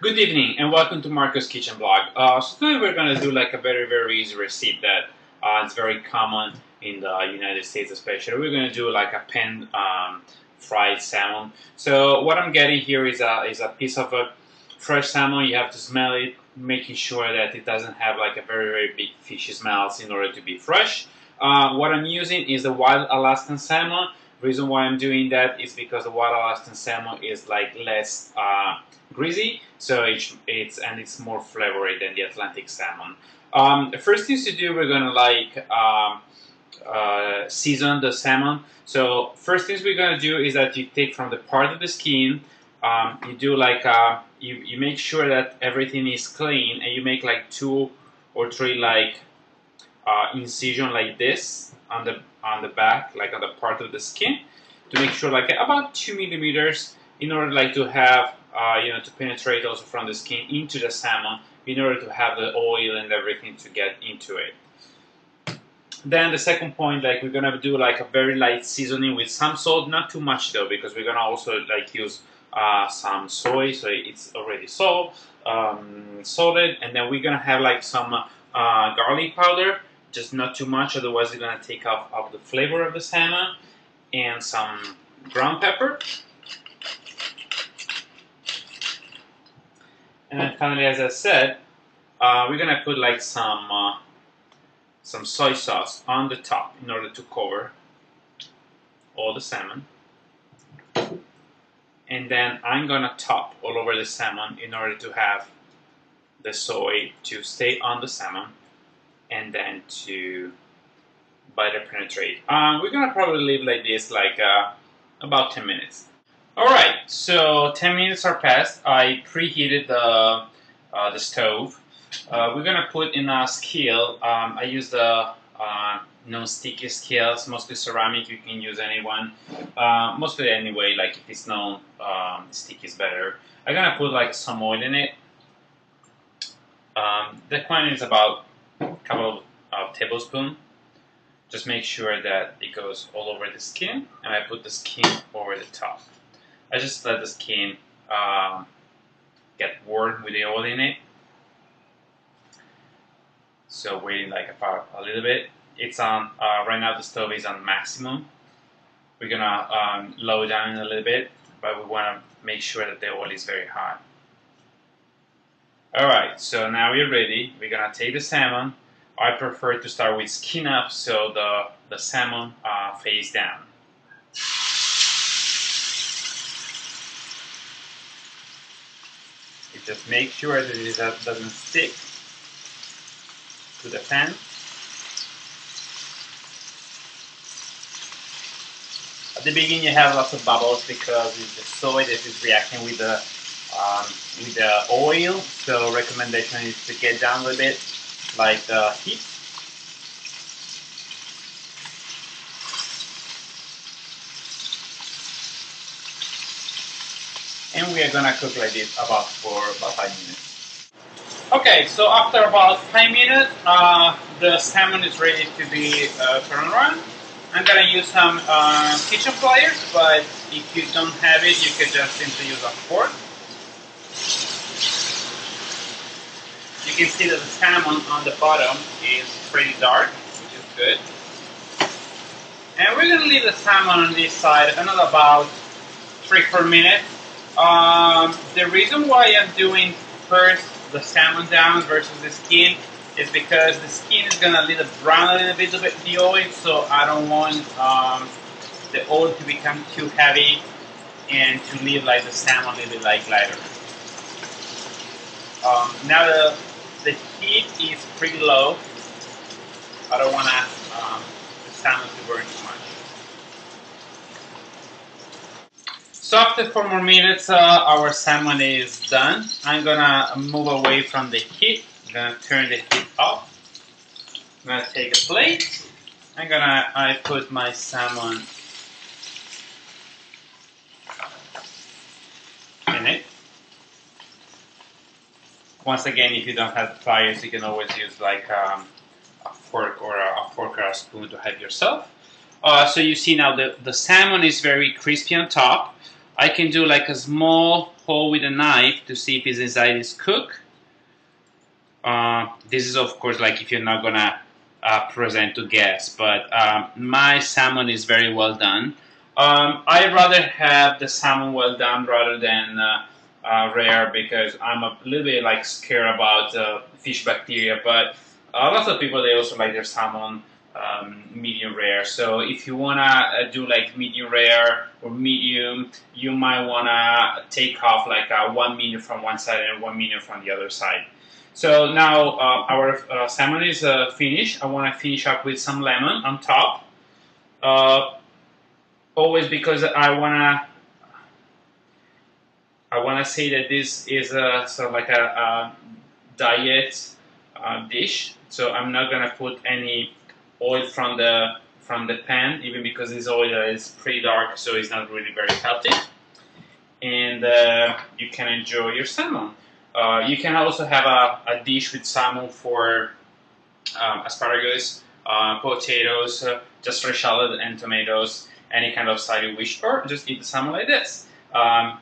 Good evening and welcome to Marco's Kitchen Blog. So today we're going to do like a very easy recipe that it's very common in the United States especially. We're going to do like a pan fried salmon. So what I'm getting here is a piece of a fresh salmon. You have to smell it, making sure that it doesn't have like a very big fishy smells in order to be fresh. What I'm using is the wild Alaskan salmon. Reason why I'm doing that is because the wild Alaskan salmon is like less greasy, so it's more flavory than the Atlantic salmon. The first things to do, we're gonna season the salmon. So first things we're gonna do is that you take from the part of the skin, you do like you make sure that everything is clean, and you make like 2 or 3 like incision like this on the back, like on the part of the skin, to make sure like about 2 millimeters, in order like to have to penetrate also from the skin into the salmon, in order to have the oil and everything to get into it. Then the second point, like we're gonna do like a very light seasoning with some salt, not too much though, because we're gonna also like use some soy, so it's already salted, and then we're gonna have like some garlic powder, just not too much, otherwise it's gonna take off the flavor of the salmon, and some ground pepper. And then finally, as I said, we're gonna put like some soy sauce on the top in order to cover all the salmon. And then I'm gonna top all over the salmon in order to have the soy to stay on the salmon, and then to better penetrate. We're gonna probably leave like this like about 10 minutes. Alright, so 10 minutes are passed. I preheated the stove. We're gonna put in a scale. I use the non-sticky scales, mostly ceramic. You can use anyone. Mostly anyway, like if it's non sticky is better. I'm gonna put like some oil in it. The quantity is about a couple of tablespoons. Just make sure that it goes all over the skin, and I put the skin over the top. I just let the skin get warm with the oil in it. So waiting like about a little bit. It's on right now. The stove is on maximum. We're gonna lower down a little bit, but we want to make sure that the oil is very hot. All right. So now we're ready. We're gonna take the salmon. I prefer to start with skin up, so the salmon face down. You just make sure that it doesn't stick to the pan. At the beginning, you have lots of bubbles because it's the soy that is reacting with the oil. So recommendation is to get down a little bit, like the heat. And we are gonna cook like this for about 5 minutes. Okay, so after about 5 minutes, the salmon is ready to be turned around. I'm gonna use some kitchen pliers, but if you don't have it, you can just simply use a fork. You can see that the salmon on the bottom is pretty dark, which is good. And we're gonna leave the salmon on this side another about 3-4 minutes. The reason why I'm doing first the salmon down versus the skin is because the skin is gonna let it brown a little bit the oil, so I don't want the oil to become too heavy and to leave like the salmon a little bit like lighter. Now the heat is pretty low. I don't want the salmon to burn too much. So after 4 more minutes, our salmon is done. I'm gonna move away from the heat. I'm gonna turn the heat off. I'm gonna take a plate. I put my salmon in it. Once again, if you don't have the pliers, you can always use like a fork or a spoon to help yourself. So you see now the salmon is very crispy on top. I can do like a small hole with a knife to see if his inside is cooked. This is of course like if you're not gonna present to guests, but my salmon is very well done. I'd rather have the salmon well done rather than rare because I'm a little bit like scared about fish bacteria. But lots of people they also like their salmon medium rare. So if you wanna do like medium rare or medium, you might wanna take off like 1 medium from one side and 1 medium from the other side. So now our salmon is finished. I want to finish up with some lemon on top. Uh, Always because I wanna say that this is sort of like a diet dish. So I'm not gonna put any oil from the pan, even because this oil is pretty dark, so it's not really very healthy. And you can enjoy your salmon. You can also have a dish with salmon for asparagus, potatoes, just fresh salad and tomatoes, any kind of side you wish, or just eat the salmon like this.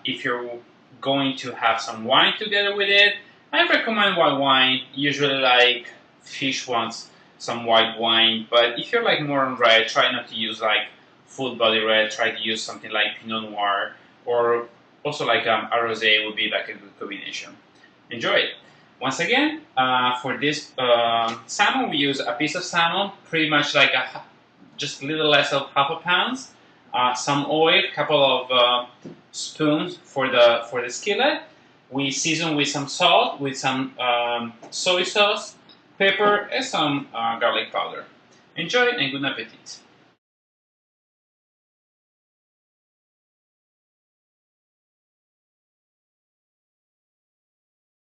If you're going to have some wine together with it, I recommend white wine. Usually, like fish wants some white wine, but if you're like more on red, try not to use like full body red. Try to use something like Pinot Noir, or also like a rosé would be like a good combination. Enjoy it. Once again, for this salmon, we use a piece of salmon, pretty much like just a little less of half a pound. Some oil, couple of spoons for the skillet. We season with some salt, with some soy sauce, pepper, and some garlic powder. Enjoy and good appetit.